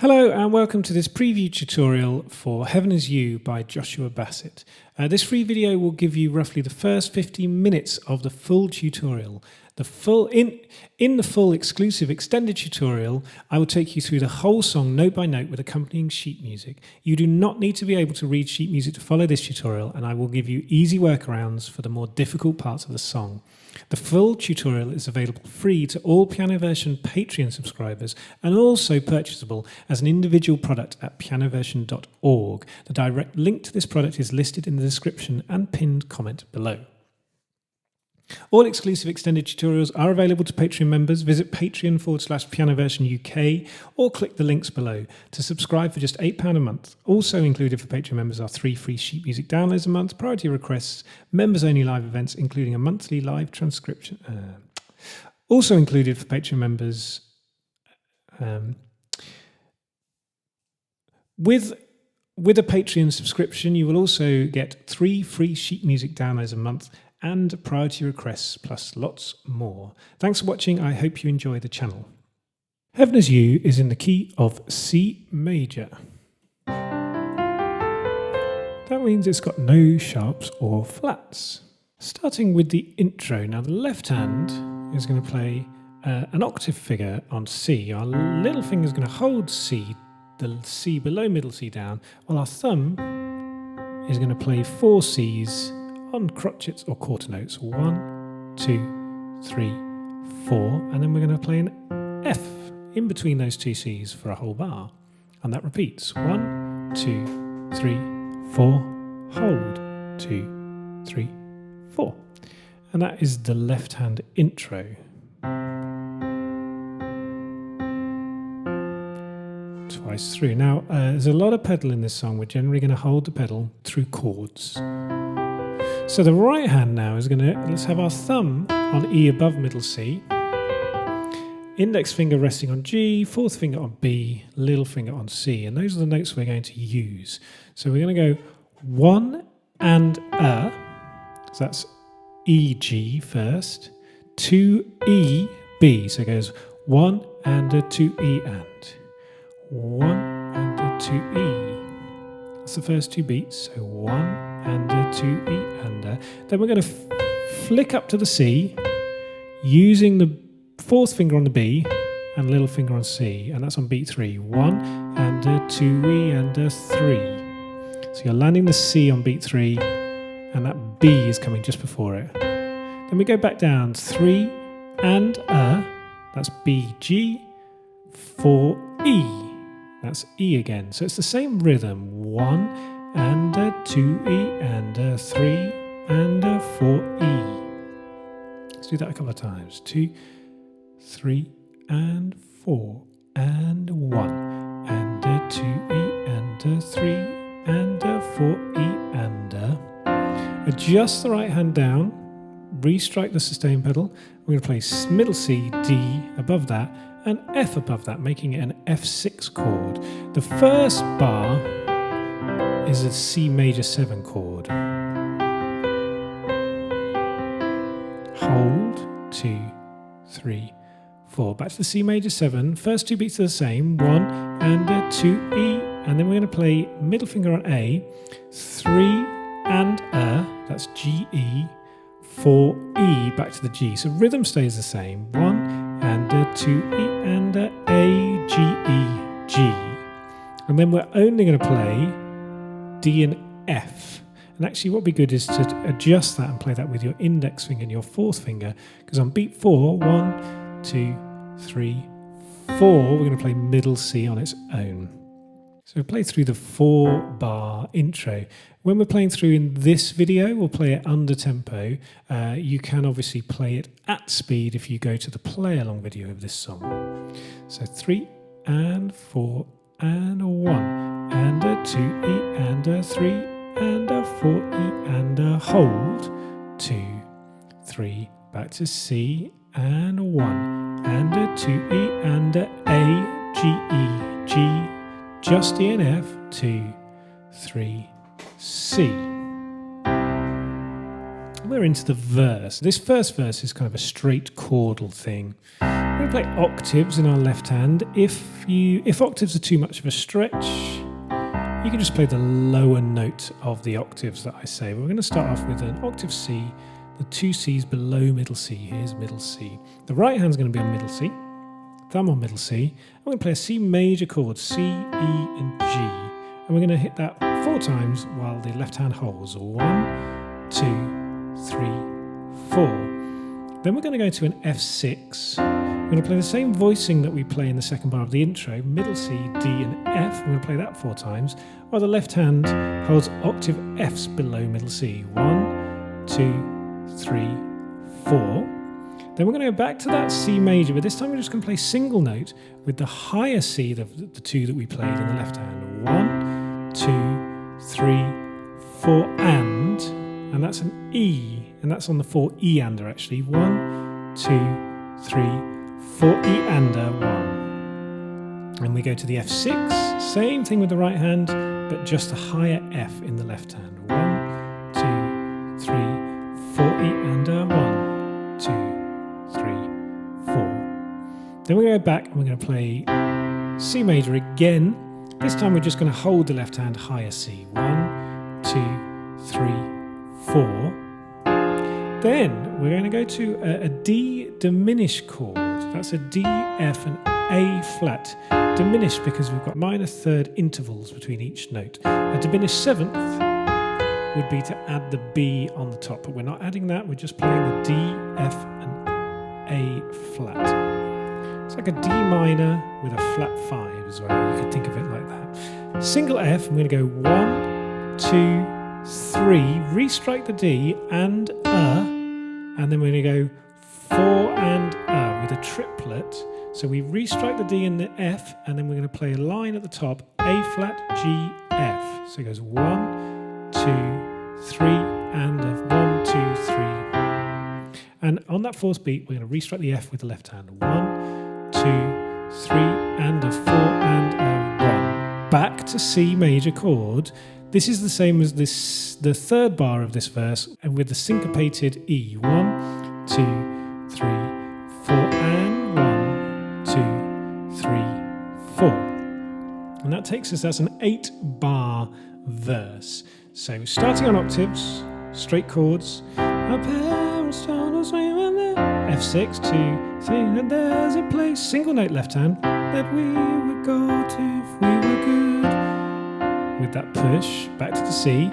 Hello and welcome to this preview tutorial for Heaven Is You by Joshua Bassett. This free video will give you roughly the first 15 minutes of the full tutorial. In the full exclusive extended tutorial, I will take you through the whole song note by note with accompanying sheet music. You do not need to be able to read sheet music to follow this tutorial, and I will give you easy workarounds for the more difficult parts of the song. The full tutorial is available free to all Piano Version Patreon subscribers and also purchasable as an individual product at pianoversion.org. The direct link to this product is listed in the description and pinned comment below. All exclusive extended tutorials are available to Patreon members. Visit patreon.com/pianoversionuk or click the links below. To subscribe for just £8 a month. Also included for Patreon members are 3 free sheet music downloads a month, priority requests, members-only live events, including a monthly live transcription. Also included for Patreon members, with a Patreon subscription, you will also get 3 free sheet music downloads a month and priority requests, plus lots more. Thanks for watching. I hope you enjoy the channel. Heaven Is You is in the key of C major. That means it's got no sharps or flats. Starting with the intro. Now the left hand is going to play an octave figure on C. Our little finger is going to hold C, the C below middle C down, while our thumb is going to play 4 Cs on crotchets or quarter notes. 1, 2, 3, 4, and then we're going to play an F in between those 2 Cs for a whole bar, and that repeats. 1, 2, 3, 4, hold, 2, 3, 4, and that is the left hand intro. Twice through. Now there's a lot of pedal in this song. We're generally going to hold the pedal through chords. So the right hand now is going to, let's have our thumb on E above middle C, index finger resting on G, 4th finger on B, little finger on C, and those are the notes we're going to use. So we're going to go 1 and A, so that's E, G first, 2, E, B, so it goes 1 and a 2 E and 1 and a 2 E. That's the first 2 beats, so 1 and a 2 E and a. Then we're going to flick up to the C using the 4th finger on the B and little finger on C, and that's on beat 3. 1 and a 2 E and a 3. So you're landing the C on beat 3 and that B is coming just before it. Then we go back down, 3 and a, that's B, G, 4 E. That's E again. So it's the same rhythm. 1 and a 2 E and a 3 and a 4 E. Let's do that a couple of times. 2, 3 and 4 and 1 and a 2 E and a 3 and a 4 E and a. Adjust the right hand down. Restrike the sustain pedal. We're going to play middle C, D above that, and F above that, making it an F6 chord. The first bar is a C major 7 chord. Hold, 2, 3, 4. Back to the C major 7. First 2 beats are the same. 1 and a 2 E, and then we're going to play middle finger on A, 3 and a, that's G, E, 4 E, back to the G. So rhythm stays the same. 1 and a 2 E and a G, E, G. And then we're only going to play D and F. And actually what would be good is to adjust that and play that with your index finger and your 4th finger, because on beat 4, 1, 2, 3, 4, we're going to play middle C on its own. So we play through the 4-bar intro. When we're playing through in this video, we'll play it under tempo. You can obviously play it at speed if you go to the play-along video of this song. So 3 and 4 and a 1 and a 2 E and a 3 and a 4 E and a hold, 2, 3, back to C and a 1 and a 2 E and a G, E, G, just E and F, 2, 3, C. We're into the verse. This first verse is kind of a straight chordal thing. We're going to play octaves in our left hand. If octaves are too much of a stretch, you can just play the lower note of the octaves that I say. We're going to start off with an octave C, the 2 C's below middle C. Here's middle C. The right hand's going to be on middle C, thumb on middle C. I'm going to play a C major chord, C, E, and G. And we're going to hit that 4 times while the left hand holds. 1, 2, 3, 4. Then we're going to go to an F6. We're going to play the same voicing that we play in the second bar of the intro, middle C, D, and F. We're going to play that 4 times, while the left hand holds octave Fs below middle C. 1, 2, 3, 4. Then we're going to go back to that C major, but this time we're just going to play single note with the higher C, the 2 that we played in the left hand. 1, 2, 3, 4, and that's an E, and that's on the 4-E-ander actually. 1, 2, 3, 4-E-ander, 1. And we go to the F6, same thing with the right hand, but just a higher F in the left hand. 1, 2, 3, 4-E-ander, 1, 2, 3, 4. Then we go back and we're going to play C major again. This time we're just going to hold the left hand higher C. 1, 2, 3, 4. Then we're going to go to a D diminished chord. That's a D, F, and A flat. Diminished because we've got minor third intervals between each note. A diminished 7th would be to add the B on the top, but we're not adding that. We're just playing the D, F, and A flat. It's like a D minor with a flat 5 as well. You could think of it like that. Single F, I'm going to go 1, 2, 3, restrike the D and then we're going to go 4 and with a triplet. So we restrike the D and the F, and then we're going to play a line at the top, A flat, G, F. So it goes 1, 2, 3, and a 1, 2, 3. And on that 4th beat, we're going to restrike the F with the left hand. 1, 2, 3, and a 4 and a 1. Back to C major chord. This is the same as the 3rd bar of this verse, and with the syncopated E. 1, 2, 3, 4, and 1, 2, 3, 4. And that takes us, that's an 8-bar verse. So starting on octaves, straight chords. Our parents told us we were there. F6, 2, 3, and there's a place, single note left hand, that we would go to if we were good. With that push, back to the C,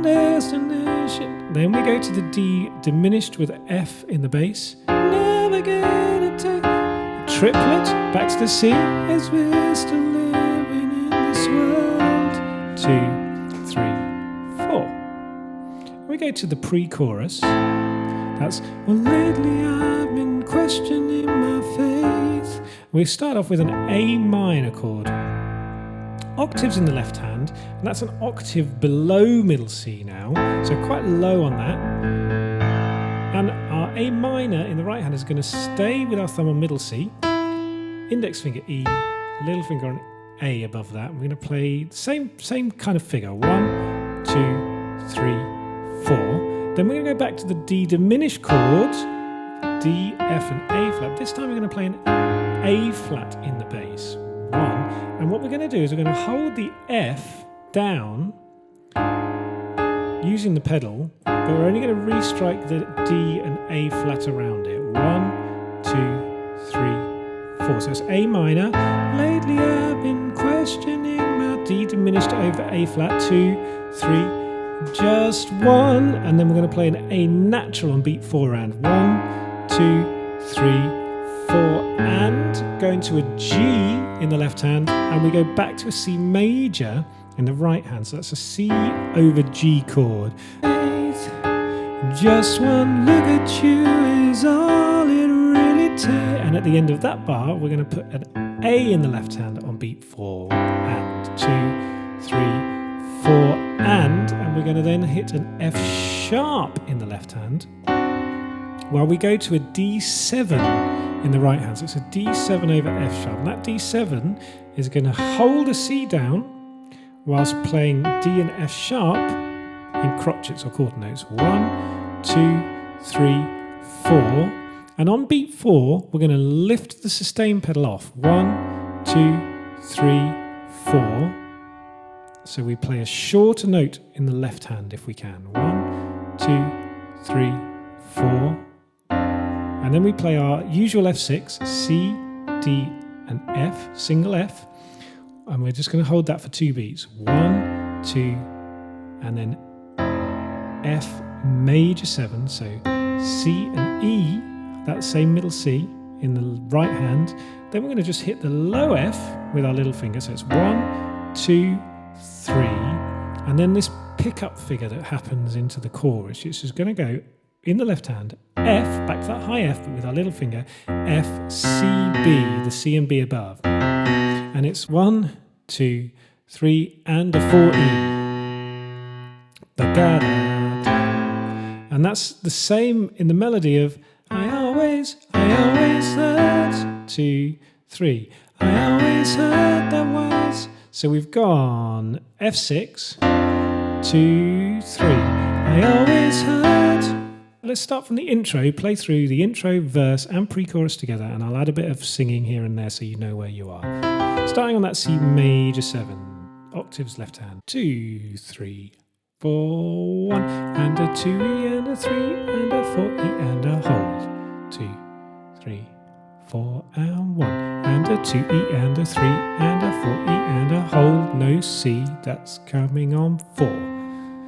destination. Then we go to the D diminished with F in the bass. Never gonna take a triplet, back to the C, as we're still living in this world. 2, 3, 4. We go to the pre-chorus. That's, well, lately I've been questioning my faith. We start off with an A minor chord. Octaves in the left hand, and that's an octave below middle C now, so quite low on that. And our A minor in the right hand is going to stay with our thumb on middle C, index finger E, little finger on A above that. We're going to play same kind of figure, 1, 2, 3, 4. Then we're going to go back to the D diminished chord, D, F, and A flat. This time we're going to play an A flat in the bass. 1, and what we're going to do is we're going to hold the F down using the pedal, but we're only going to restrike the D and A flat around it. 1, 2, 3, 4. So it's A minor. Lately I've been questioning my D diminished over A flat. 2, 3, just 1, and then we're going to play an A natural on beat 4 and 1, 2, 3, 4, and go into a G in the left hand, and we go back to a C major in the right hand. So that's a C over G chord. Just one look at you is all it really takes. And at the end of that bar, we're going to put an A in the left hand on beat 4 and 2, 3, 4, and we're going to then hit an F sharp in the left hand, while we go to a D7 in the right hand. So it's a D7 over F sharp. And that D7 is going to hold a C down whilst playing D and F sharp in crotchets or quarter notes. 1, 2, 3, 4. And on beat 4, we're going to lift the sustain pedal off. 1, 2, 3, 4. So we play a shorter note in the left hand if we can. 1, 2, 3, 4. And then we play our usual F6, C, D, and F, single F. And we're just going to hold that for 2 beats. 1, 2, and then F major 7. So C and E, that same middle C in the right hand. Then we're going to just hit the low F with our little finger. So it's 1, 2, 3. And then this pickup figure that happens into the chorus, which is going to go in the left hand, F, back to that high F, but with our little finger, F, C, B, the C and B above. And it's 1, 2, 3, and a 4E. And that's the same in the melody of I always heard, 2, 3. I always heard there was. So we've gone F6, 2, 3. I always heard. Let's start from the intro, play through the intro, verse and pre-chorus together, and I'll add a bit of singing here and there so you know where you are. Starting on that C major 7, octaves left hand, 2, 3, 4, 1, and a 2E and a 3 and a 4E and a hold. 2, 3, 4 and 1, and a 2E and a 3 and a 4E and a hold. No C, that's coming on 4.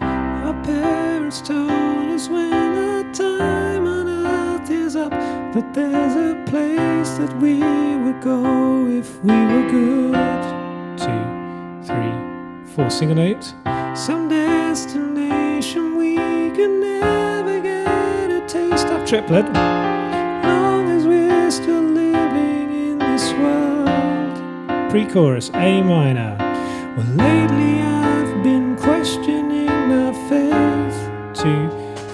Our parents told us when our time on earth is up that there's a place that we would go if we were good. 2, 3, 4, single note. Some destination we can never get a taste of. Triplet. Long as we're still living in this world. Pre-chorus, A minor. Well, lately I've been questioning my faith. 2,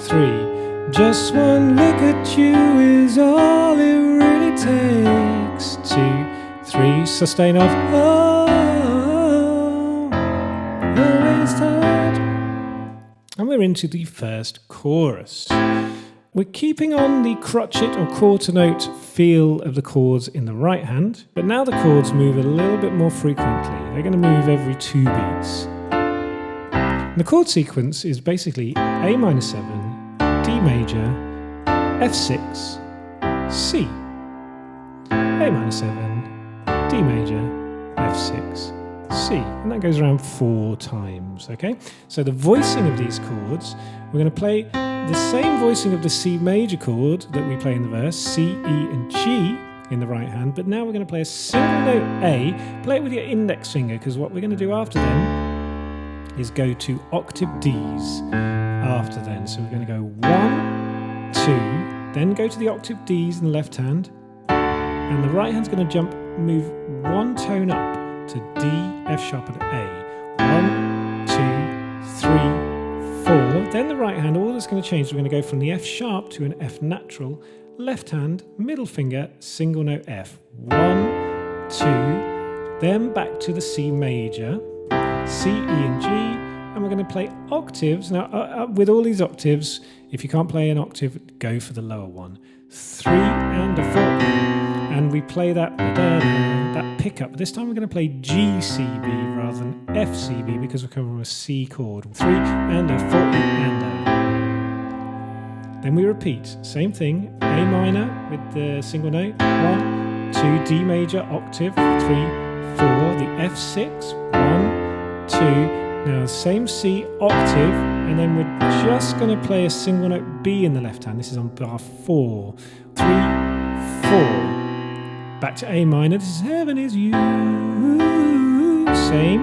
3. Just one look at you is all it really takes. 2, 3. Sustain off. And we're into the first chorus. We're keeping on the crotchet or quarter note feel of the chords in the right hand, but now the chords move a little bit more frequently. They're going to move every 2 beats. And the chord sequence is basically A minor 7, D major, F6, C. A minor 7, D major, F6, C, and that goes around 4 times, okay? So the voicing of these chords, we're going to play the same voicing of the C major chord that we play in the verse, C, E, and G in the right hand, but now we're going to play a single note A, play it with your index finger, because what we're going to do after then is go to octave Ds after then. So we're going to go 1, 2, then go to the octave Ds in the left hand, and the right hand's going to move 1 tone up to D, F sharp, and A. 1, 2, 3, 4. Then the right hand, all that's going to change, we're going to go from the F sharp to an F natural. Left hand, middle finger, single note F. 1, 2. Then back to the C major, C, E, and G. And we're going to play octaves. Now, with all these octaves, if you can't play an octave, go for the lower one. 3 and a 4. And we play that pickup. This time we're going to play G, C, B rather than F, C, B because we're coming from a C chord. 3 and a 4 and a. Then we repeat. Same thing. A minor with the single note. 1, 2, D major, octave. 3, 4. The F6. 1, 2. Now same C, octave. And then we're just going to play a single note B in the left hand. This is on bar 4. 3, 4. Back to A minor, this is Heaven Is You. Same,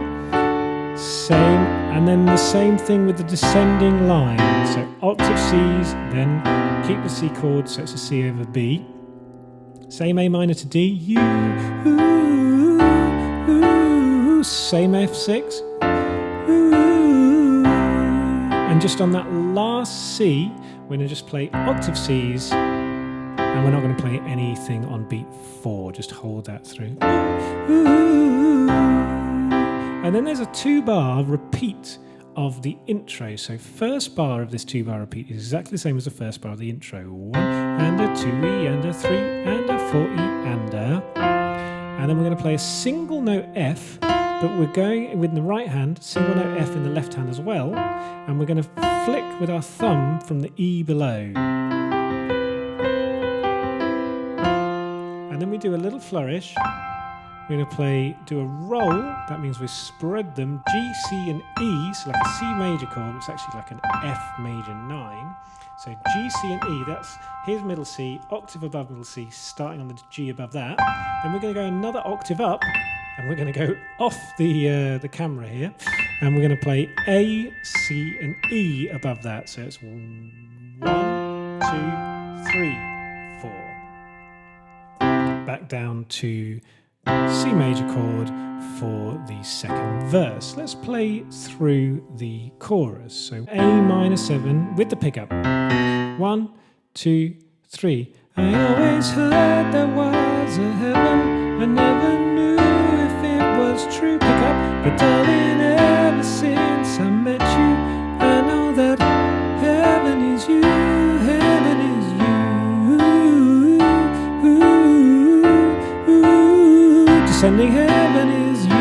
and then the same thing with the descending line. So octave Cs, then keep the C chord, so it's a C over B. Same A minor to D, U. Same F6. And just on that last C, we're going to just play octave Cs. And we're not going to play anything on beat 4, just hold that through. And then there's a 2-bar repeat of the intro. So first bar of this 2-bar repeat is exactly the same as the first bar of the intro. 1 and a 2E and a 3 and a 4E and a... And then we're going to play a single note F, but we're going with the right hand, single note F in the left hand as well, and we're going to flick with our thumb from the E below. And then we do a little flourish. We're going to do a roll. That means we spread them G, C, and E, so like a C major chord. It's actually like an F major 9. So G, C, and E. Here's middle C, octave above middle C, starting on the G above that. Then we're going to go another octave up, and we're going to go off the camera here, and we're going to play A, C, and E above that. So it's 1, 2, 3, 4. Back down to C major chord for the second verse. Let's play through the chorus. So A minor 7 with the pickup. 1, 2, 3. I always heard there was a heaven. I never knew if it was true. Pick up, but darling, ever since I met you, I know that heaven is you. Heaven is you. Descending heaven is you.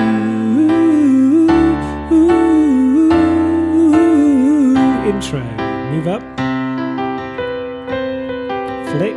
Intro. Move up. Flick.